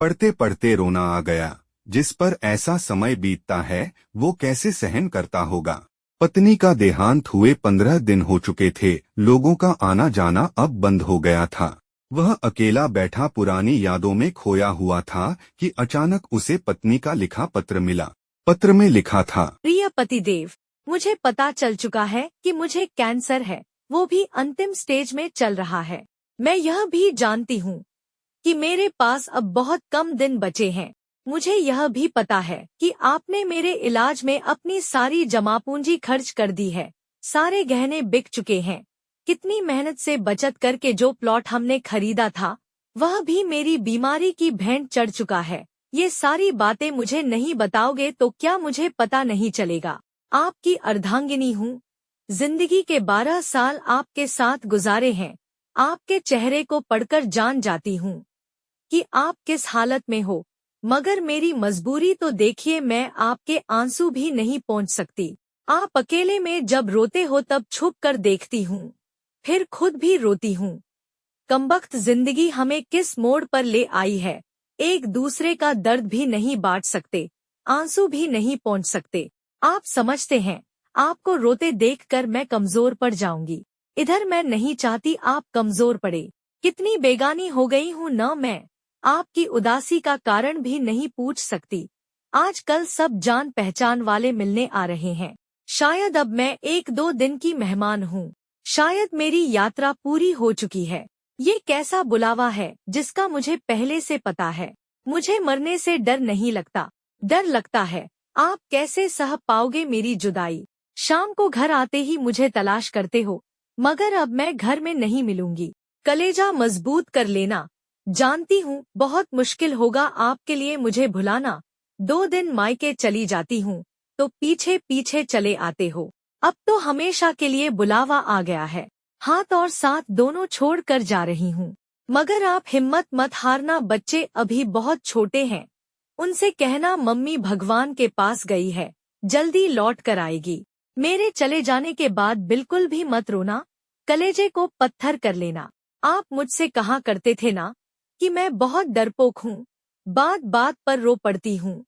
पढ़ते पढ़ते रोना आ गया। जिस पर ऐसा समय बीतता है वो कैसे सहन करता होगा। पत्नी का देहांत हुए 15 दिन हो चुके थे। लोगों का आना जाना अब बंद हो गया था। वह अकेला बैठा पुरानी यादों में खोया हुआ था कि अचानक उसे पत्नी का लिखा पत्र मिला। पत्र में लिखा था, प्रिय पतिदेव, मुझे पता चल चुका है कि मुझे कैंसर है, वो भी अंतिम स्टेज में चल रहा है। मैं यह भी जानती हूँ कि मेरे पास अब बहुत कम दिन बचे हैं। मुझे यह भी पता है कि आपने मेरे इलाज में अपनी सारी जमा पूंजी खर्च कर दी है। सारे गहने बिक चुके हैं। कितनी मेहनत से बचत करके जो प्लॉट हमने खरीदा था वह भी मेरी बीमारी की भेंट चढ़ चुका है। ये सारी बातें मुझे नहीं बताओगे तो क्या मुझे पता नहीं चलेगा। आपकी अर्धांगिनी हूँ। जिंदगी के 12 साल आपके साथ गुजारे हैं। आपके चेहरे को पढ़कर जान जाती हूँ कि आप किस हालत में हो, मगर मेरी मजबूरी तो देखिए, मैं आपके आंसू भी नहीं पहुँच सकती। आप अकेले में जब रोते हो तब छुप कर देखती हूँ, फिर खुद भी रोती हूँ। कमबख्त जिंदगी हमें किस मोड़ पर ले आई है। एक दूसरे का दर्द भी नहीं बांट सकते, आंसू भी नहीं पहुँच सकते। आप समझते हैं, आपको रोते देखकर मैं कमजोर पड़ जाऊंगी। इधर मैं नहीं चाहती आप कमजोर पड़े। कितनी बेगानी हो गई हूँ न मैं। आपकी उदासी का कारण भी नहीं पूछ सकती। आजकल सब जान पहचान वाले मिलने आ रहे हैं। शायद अब मैं 1-2 दिन की मेहमान हूँ। शायद मेरी यात्रा पूरी हो चुकी है। ये कैसा बुलावा है जिसका मुझे पहले से पता है। मुझे मरने से डर नहीं लगता, डर लगता है आप कैसे सह पाओगे मेरी जुदाई। शाम को घर आते ही मुझे तलाश करते हो, मगर अब मैं घर में नहीं मिलूंगी। कलेजा मजबूत कर लेना। जानती हूँ बहुत मुश्किल होगा आपके लिए मुझे भुलाना। 2 दिन मायके चली जाती हूँ तो पीछे पीछे चले आते हो। अब तो हमेशा के लिए बुलावा आ गया है। हाथ और साथ दोनों छोड़ कर जा रही हूँ। मगर आप हिम्मत मत हारना, बच्चे अभी बहुत छोटे हैं। उनसे कहना मम्मी भगवान के पास गई है, जल्दी लौट कर आएगी। मेरे चले जाने के बाद बिल्कुल भी मत रोना, कलेजे को पत्थर कर लेना। आप मुझसे कहा करते थे ना कि मैं बहुत डरपोक हूँ, बात बात पर रो पड़ती हूँ।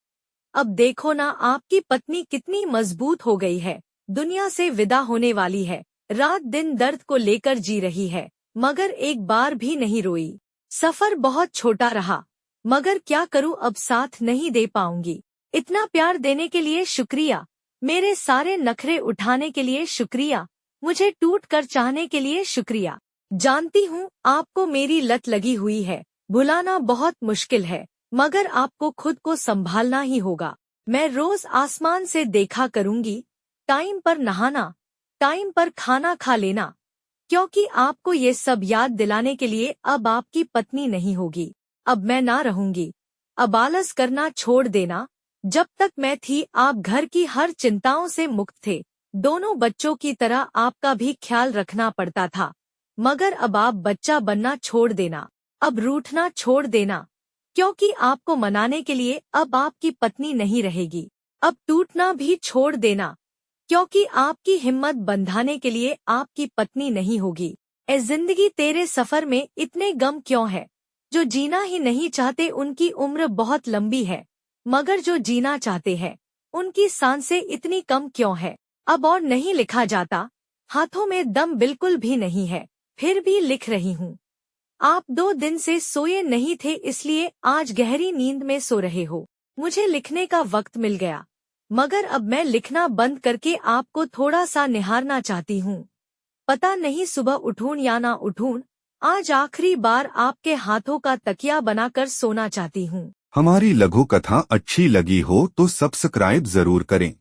अब देखो ना आपकी पत्नी कितनी मजबूत हो गई है, दुनिया से विदा होने वाली है, रात दिन दर्द को लेकर जी रही है, मगर एक बार भी नहीं रोई। सफर बहुत छोटा रहा, मगर क्या करूँ, अब साथ नहीं दे पाऊंगी। इतना प्यार देने के लिए शुक्रिया, मेरे सारे नखरे उठाने के लिए शुक्रिया, मुझे टूट कर चाहने के लिए शुक्रिया। जानती हूँ आपको मेरी लत लगी हुई है, भुलाना बहुत मुश्किल है, मगर आपको खुद को संभालना ही होगा। मैं रोज आसमान से देखा करूंगी, टाइम पर नहाना, टाइम पर खाना खा लेना, क्योंकि आपको ये सब याद दिलाने के लिए अब आपकी पत्नी नहीं होगी। अब मैं ना रहूंगी। अब आलस करना छोड़ देना। जब तक मैं थी आप घर की हर चिंताओं से मुक्त थे। दोनों बच्चों की तरह आपका भी ख्याल रखना पड़ता था, मगर अब आप बच्चा बनना छोड़ देना। अब रूठना छोड़ देना, क्योंकि आपको मनाने के लिए अब आपकी पत्नी नहीं रहेगी। अब टूटना भी छोड़ देना, क्योंकि आपकी हिम्मत बंधाने के लिए आपकी पत्नी नहीं होगी। ए जिंदगी, तेरे सफर में इतने गम क्यों है? जो जीना ही नहीं चाहते उनकी उम्र बहुत लंबी है, मगर जो जीना चाहते हैं उनकी सांसें इतनी कम क्यों है? अब और नहीं लिखा जाता, हाथों में दम बिल्कुल भी नहीं है, फिर भी लिख रही हूँ। आप 2 दिन से सोए नहीं थे, इसलिए आज गहरी नींद में सो रहे हो। मुझे लिखने का वक्त मिल गया, मगर अब मैं लिखना बंद करके आपको थोड़ा सा निहारना चाहती हूँ। पता नहीं सुबह उठूं या ना उठूं, आज आखिरी बार आपके हाथों का तकिया बनाकर सोना चाहती हूँ। हमारी लघु कथा अच्छी लगी हो तो सब्सक्राइब जरूर करें।